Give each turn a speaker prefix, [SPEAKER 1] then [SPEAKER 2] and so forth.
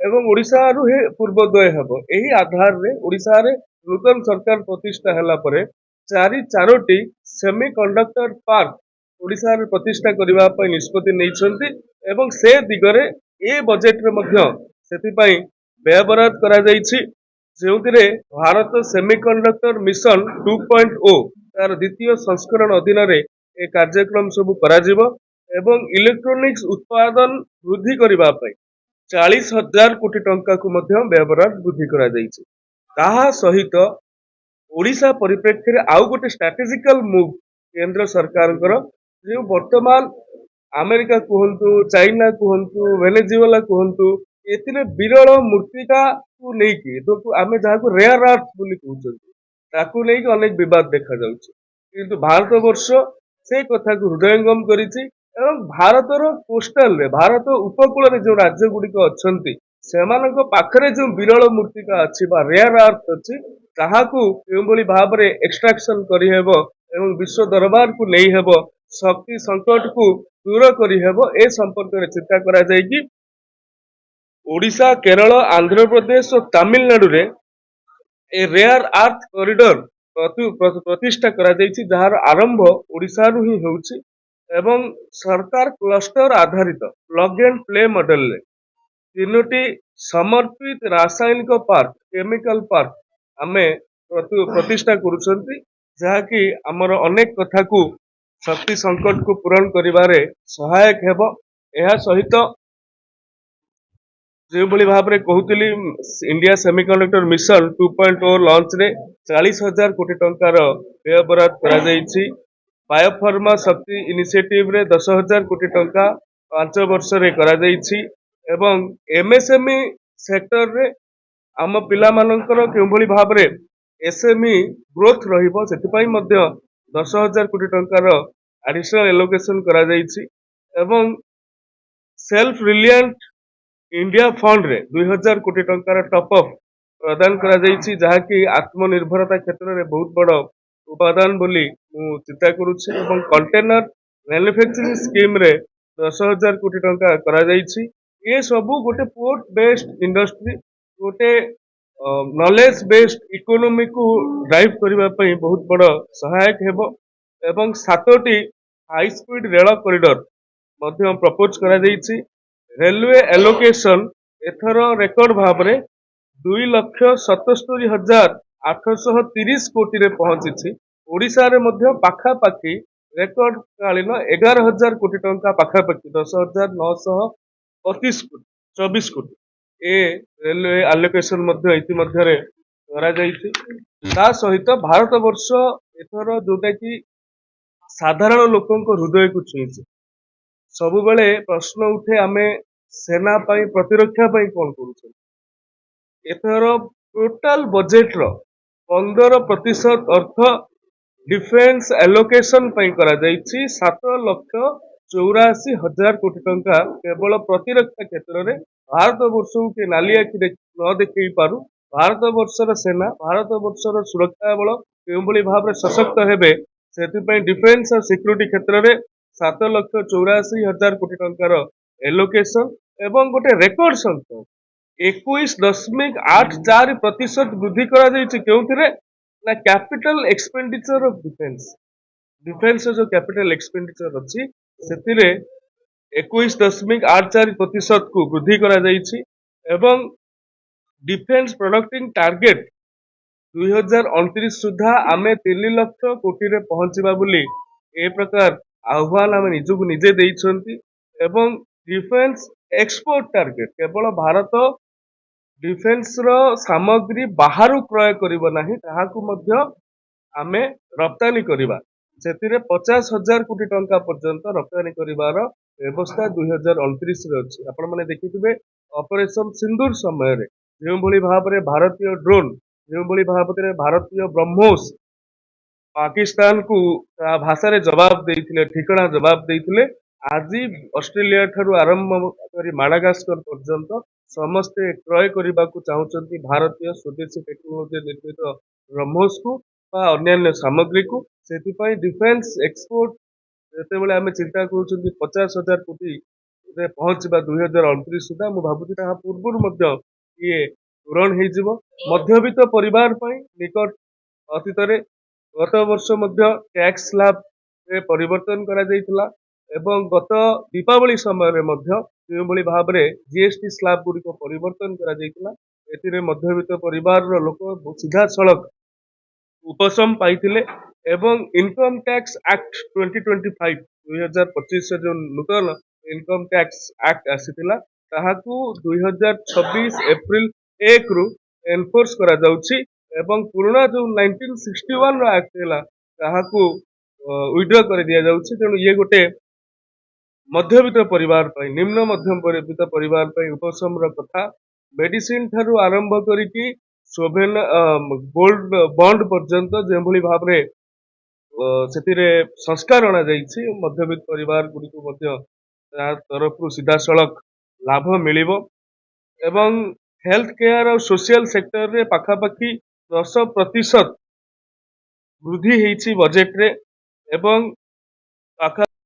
[SPEAKER 1] ଏବଂ ଓଡ଼ିଶାରୁ ହିଁ ପୂର୍ବୋଦୟ ହେବ। ଏହି ଆଧାରରେ ଓଡ଼ିଶାରେ ନୂତନ ସରକାର ପ୍ରତିଷ୍ଠା ହେଲା ପରେ ଚାରୋଟି ସେମି କଣ୍ଡକ୍ଟର ପାର୍କ ଓଡ଼ିଶାରେ ପ୍ରତିଷ୍ଠା କରିବା ପାଇଁ ନିଷ୍ପତ୍ତି ନେଇଛନ୍ତି ଏବଂ ସେ ଦିଗରେ ଏ ବଜେଟରେ ମଧ୍ୟ ସେଥିପାଇଁ ବ୍ୟୟବରାଦ କରାଯାଇଛି, ଯେଉଁଥିରେ ଭାରତ ସେମିକଣ୍ଡକ୍ଟର ମିଶନ 2.0 ତାର ଦ୍ୱିତୀୟ ସଂସ୍କରଣ ଅଧୀନରେ ଏ କାର୍ଯ୍ୟକ୍ରମ ସବୁ କରାଯିବ ଏବଂ ଇଲେକ୍ଟ୍ରୋନିକ୍ସ ଉତ୍ପାଦନ ବୃଦ୍ଧି କରିବା ପାଇଁ 40,000 କୋଟି ଟଙ୍କାକୁ ମଧ୍ୟ ବ୍ୟୟବରାଦ ବୃଦ୍ଧି କରାଯାଇଛି। ତାହା ସହିତ ଓଡ଼ିଶା ପରିପ୍ରେକ୍ଷୀରେ ଆଉ ଗୋଟେ ଷ୍ଟ୍ରାଟେଜିକାଲ ମୁଭ୍ କେନ୍ଦ୍ର ସରକାରଙ୍କର, ଯେଉଁ ବର୍ତ୍ତମାନ ଆମେରିକା କୁହନ୍ତୁ, ଚାଇନା କୁହନ୍ତୁ, ଭେନେଜୁଏଲା କୁହନ୍ତୁ, ଏଥିରେ ବିରଳ ମୃତ୍ତିକାକୁ ନେଇକି ଆମେ ଯାହାକୁ ରେୟାର ଆର୍ଥ ବୋଲି କହୁଛନ୍ତି, ତାକୁ ନେଇକି ଅନେକ ବିବାଦ ଦେଖାଯାଉଛି। କିନ୍ତୁ ଭାରତବର୍ଷ ସେ କଥାକୁ ହୃଦୟଙ୍ଗମ କରିଛି ଏବଂ ଭାରତର କୋଷ୍ଟାଲରେ, ଭାରତ ଉପକୂଳରେ ଯେଉଁ ରାଜ୍ୟ ଗୁଡିକ ଅଛନ୍ତି ସେମାନଙ୍କ ପାଖରେ ଯେଉଁ ବିରଳ ମୃତ୍ତିକା ଅଛି ବା ରେୟାର ଆର୍ଥ ଅଛି, ତାହାକୁ କେଉଁଭଳି ଭାବରେ ଏକ୍ସଟ୍ରାକ୍ସନ କରିହେବ ଏବଂ ବିଶ୍ୱ ଦରବାରକୁ ନେଇହେବ, ଶକ୍ତି ସଂକଟକୁ ଦୂର କରିହେବ, ଏ ସମ୍ପର୍କରେ ଚିନ୍ତା କରାଯାଇକି ଓଡ଼ିଶା, କେରଳ, ଆନ୍ଧ୍ରପ୍ରଦେଶ ଓ ତାମିଲନାଡୁରେ ଏ ରେୟାର ଆର୍ଥ କରିଡର ପ୍ରତିଷ୍ଠା କରାଯାଇଛି, ଯାହାର ଆରମ୍ଭ ଓଡ଼ିଶାରୁ ହିଁ ହେଉଛି ଏବଂ ସରକାର କ୍ଲଷ୍ଟର ଆଧାରିତ ପ୍ଲଗ ଏଣ୍ଡ ପ୍ଲେ ମଡେଲରେ 3ଟି ସମର୍ପିତ ରାସାୟନିକ ପାର୍କ, କେମିକାଲ ପାର୍କ ଆମେ ପ୍ରତିଷ୍ଠା କରୁଛନ୍ତି, ଯାହାକି ଆମର ଅନେକ କଥାକୁ ଶକ୍ତି ସଂକଟକୁ ପୂରଣ କରିବାରେ ସହାୟକ ହେବ। ଏହା ସହିତ ଯେଉଁଭଳି ଭାବରେ କହୁଥିଲି, ଇଣ୍ଡିଆ ସେମିକଣ୍ଡକ୍ଟର ମିଶନ 2.0 ଲଞ୍ଚରେ 40,000 କୋଟି ଟଙ୍କାର ବ୍ୟୟବରାଦ କରାଯାଇଛି। ବାୟୋଫର୍ମା ଶକ୍ତି ଇନିସିଏଟିଭରେ 10,000 କୋଟି ଟଙ୍କା 5 ବର୍ଷରେ କରାଯାଇଛି ଏବଂ ଏମଏସଏମଇ ସେକ୍ଟରରେ ଆମ ପିଲାମାନଙ୍କର କେଉଁଭଳି ଭାବରେ ଏସଏମଇ ଗ୍ରୋଥ ରହିବ, ସେଥିପାଇଁ ମଧ୍ୟ 10,000 କୋଟି ଟଙ୍କାର ଆଡିସନାଲ ଏଲୋକେସନ କରାଯାଇଛି ଏବଂ ସେଲ୍ଫ ରିଲିଆଣ୍ଟ ଇଣ୍ଡିଆ ଫଣ୍ଡରେ 2,000 କୋଟି ଟଙ୍କାର ଟପ୍ ଅପ୍ ପ୍ରଦାନ କରାଯାଇଛି, ଯାହାକି ଆତ୍ମନିର୍ଭରତା କ୍ଷେତ୍ରରେ ବହୁତ ବଡ଼ ଉପାଦାନ ବୋଲି ମୁଁ ଚିନ୍ତା କରୁଛି ଏବଂ କଣ୍ଟେନର ମ୍ୟାନୁଫ୍ୟାକ୍ଚରିଂ ସ୍କିମରେ 10,000 କୋଟି ଟଙ୍କା କରାଯାଇଛି। ଏ ସବୁ ଗୋଟେ ପୋର୍ଟ ବେସ୍ଡ ଇଣ୍ଡଷ୍ଟ୍ରି, ଗୋଟେ ନଲେଜ ବେସ୍ଡ ଇକୋନୋମିକୁ ଡ୍ରାଇଭ୍ କରିବା ପାଇଁ ବହୁତ ବଡ଼ ସହାୟକ ହେବ ଏବଂ 7ଟି ହାଇସ୍ପିଡ୍ ରେଳ କରିଡର ମଧ୍ୟ ପ୍ରପୋଜ କରାଯାଇଛି। ରେଲୱେ ଆଲୋକେସନ ଏଥର ରେକର୍ଡ ଭାବରେ 2,77,830 କୋଟିରେ ପହଞ୍ଚିଛି। ଓଡ଼ିଶାରେ ମଧ୍ୟ ପାଖାପାଖି ରେକର୍ଡ କାଳୀନ 11,000 କୋଟି ଟଙ୍କା ପାଖାପାଖି 10,924 କୋଟି ଏ ରେଲୱେ ଆଲୋକେସନ ମଧ୍ୟ ଇତିମଧ୍ୟରେ କରାଯାଇଛି। ତା ସହିତ ଭାରତ ବର୍ଷ ଏଥର ଯୋଉଟା କି ସାଧାରଣ ଲୋକଙ୍କ ହୃଦୟକୁ ଛୁଇଁଛି, ସବୁବେଳେ ପ୍ରଶ୍ନ ଉଠେ ଆମେ ସେନା ପାଇଁ, ପ୍ରତିରକ୍ଷା ପାଇଁ କଣ କରୁଛନ୍ତି। ଏଥର ଟୋଟାଲ ବଜେଟର 15% ଅର୍ଥ ଡିଫେନ୍ସ ଆଲୋକେସନ ପାଇଁ କରାଯାଇଛି। 7,84,000 କୋଟି ଟଙ୍କା କେବଳ ପ୍ରତିରକ୍ଷା କ୍ଷେତ୍ରରେ। ଭାରତ ବର୍ଷକୁ କିଏ ନାଲି ଆଖି ନ ଦେଖେଇ ପାରୁ, ଭାରତ ବର୍ଷର ସେନା, ଭାରତ ବର୍ଷର ସୁରକ୍ଷା ବଳ କେଉଁଭଳି ଭାବରେ ସଶକ୍ତ ହେବେ, ସେଥିପାଇଁ ଡିଫେନ୍ସ ଆଉ ସିକ୍ୟୁରିଟି କ୍ଷେତ୍ରରେ 7,84,000 କୋଟି ଟଙ୍କାର ଏଲୋକେସନ ଏବଂ ଗୋଟେ ରେକର୍ଡ ସଂଖ୍ୟା 21.84% ବୃଦ୍ଧି କରାଯାଇଛି। କେଉଁଥିରେ ନା କ୍ୟାପିଟାଲ ଏକ୍ସପେଣ୍ଡିଚର ଅଫ ଡିଫେନ୍ସ, ଡିଫେନ୍ସର ଯୋଉ କ୍ୟାପିଟାଲ ଏକ୍ସପେଣ୍ଡିଚର ଅଛି ସେଥିରେ 21.84% କୁ ବୃଦ୍ଧି କରାଯାଇଛି ଏବଂ ଡିଫେନ୍ସ ପ୍ରଡକ୍ଟିଂ ଟାର୍ଗେଟ 2029 ସୁଦ୍ଧା ଆମେ 3 ଲକ୍ଷ କୋଟିରେ ପହଞ୍ଚିବା ବୋଲି ଏ ପ୍ରକାର ଆହ୍ୱାନ ଆମେ ନିଜକୁ ନିଜେ ଦେଇଛନ୍ତି ଏବଂ ଡିଫେନ୍ସ ଏକ୍ସପୋର୍ଟ ଟାର୍ଗେଟ, କେବଳ ଭାରତ ଡିଫେନ୍ସର ସାମଗ୍ରୀ ବାହାରୁ କ୍ରୟ କରିବ ନାହିଁ, ତାହାକୁ ମଧ୍ୟ ଆମେ ରପ୍ତାନି କରିବା। ସେଥିରେ 50,000 କୋଟି ଟଙ୍କା ପର୍ଯ୍ୟନ୍ତ ରପ୍ତାନି କରିବାର ବ୍ୟବସ୍ଥା 2029ରେ ଅଛି। ଆପଣମାନେ ଦେଖିଥିବେ ଅପରେସନ ସିନ୍ଦୁର ସମୟରେ ଯେଉଁଭଳି ଭାବରେ ଭାରତୀୟ ଡ୍ରୋନ, ଯେଉଁଭଳି ଭାବରେ ଭାରତୀୟ ବ୍ରହ୍ମୋସ ପାକିସ୍ତାନକୁ ତା ଭାଷାରେ ଜବାବ ଦେଇଥିଲେ, ଠିକଣା ଜବାବ ଦେଇଥିଲେ। ଆଜି ଅଷ୍ଟ୍ରେଲିଆ ଠାରୁ ଆରମ୍ଭ କରି ମାଡାଗାସ୍କର ପର୍ଯ୍ୟନ୍ତ ସମସ୍ତେ କ୍ରୟ କରିବାକୁ ଚାହୁଁଛନ୍ତି ଭାରତୀୟ ସ୍ୱଦେଶୀ ଟେକ୍ନୋଲୋଜି ନିର୍ମିତ ବ୍ରହ୍ମୋସକୁ ବା ଅନ୍ୟାନ୍ୟ ସାମଗ୍ରୀକୁ। ସେଥିପାଇଁ ଡିଫେନ୍ସ ଏକ୍ସପୋର୍ଟ ଯେତେବେଳେ ଆମେ ଚିନ୍ତା କରୁଛନ୍ତି 50,000 କୋଟି ରେ ପହଞ୍ଚିବା 2029 ସୁଦ୍ଧା ମୁଁ ଭାବୁଛି ତାହା ପୂର୍ବରୁ ମଧ୍ୟ ଇଏ ପୂରଣ ହେଇଯିବ। ମଧ୍ୟବିତ୍ତ ପରିବାର ପାଇଁ ନିକଟ ଅତୀତରେ ଗତ ବର୍ଷ ମଧ୍ୟ ଟ୍ୟାକ୍ସ ସ୍ଲାବରେ ପରିବର୍ତ୍ତନ କରାଯାଇଥିଲା ଏବଂ ଗତ ଦୀପାବଳି ସମୟରେ ମଧ୍ୟ ଯେଉଁଭଳି ଭାବରେ ଜିଏସଟି ସ୍ଲାବ ଗୁଡ଼ିକ ପରିବର୍ତ୍ତନ କରାଯାଇଥିଲା ଏଥିରେ ମଧ୍ୟବିତ୍ତ ପରିବାରର ଲୋକ ସିଧାସଳଖ ଉପଶମ ପାଇଥିଲେ ଏବଂ ଇନକମ୍ ଟ୍ୟାକ୍ସ ଆକ୍ଟ 2025 2025 ଯୋଉ ନୂତନ ଇନକମ୍ ଟ୍ୟାକ୍ସ ଆକ୍ଟ ଆସିଥିଲା ତାହାକୁ 2026 ଏପ୍ରିଲ 1 ରୁ ଏନଫୋର୍ସ କରାଯାଉଛି ଏବଂ ପୁରୁଣା ଯୋଉ 1961 ର ଆକ୍ଟ ଥିଲା ତାହାକୁ ୱିଡ୍ର କରି ଦିଆଯାଉଛି। ତେଣୁ ଇଏ ଗୋଟେ ମଧ୍ୟବିତ୍ତ ପରିବାର ପାଇଁ ନିମ୍ନ ମଧ୍ୟବିତ୍ତ ପରିବାର ପାଇଁ ଉପଶମର କଥା। ମେଡିସିନ ଠାରୁ ଆରମ୍ଭ କରିକି ସୋଭେନ ଗୋଲ୍ଡ ବଣ୍ଡ ପର୍ଯ୍ୟନ୍ତ ଯେଉଁଭଳି ଭାବରେ ସେଥିରେ ସଂସ୍କାର ଅଣାଯାଇଛି ମଧ୍ୟବିତ୍ତ ପରିବାର ଗୁଡ଼ିକୁ ମଧ୍ୟ ତା ତରଫରୁ ସିଧାସଳଖ ଲାଭ ମିଳିବ ଏବଂ ହେଲ୍ଥ କେୟାର ଆଉ ସୋସିଆଲ ସେକ୍ଟରରେ ପାଖାପାଖି 10% ବୃଦ୍ଧି ହେଇଛି ବଜେଟରେ ଏବଂ ପାଖା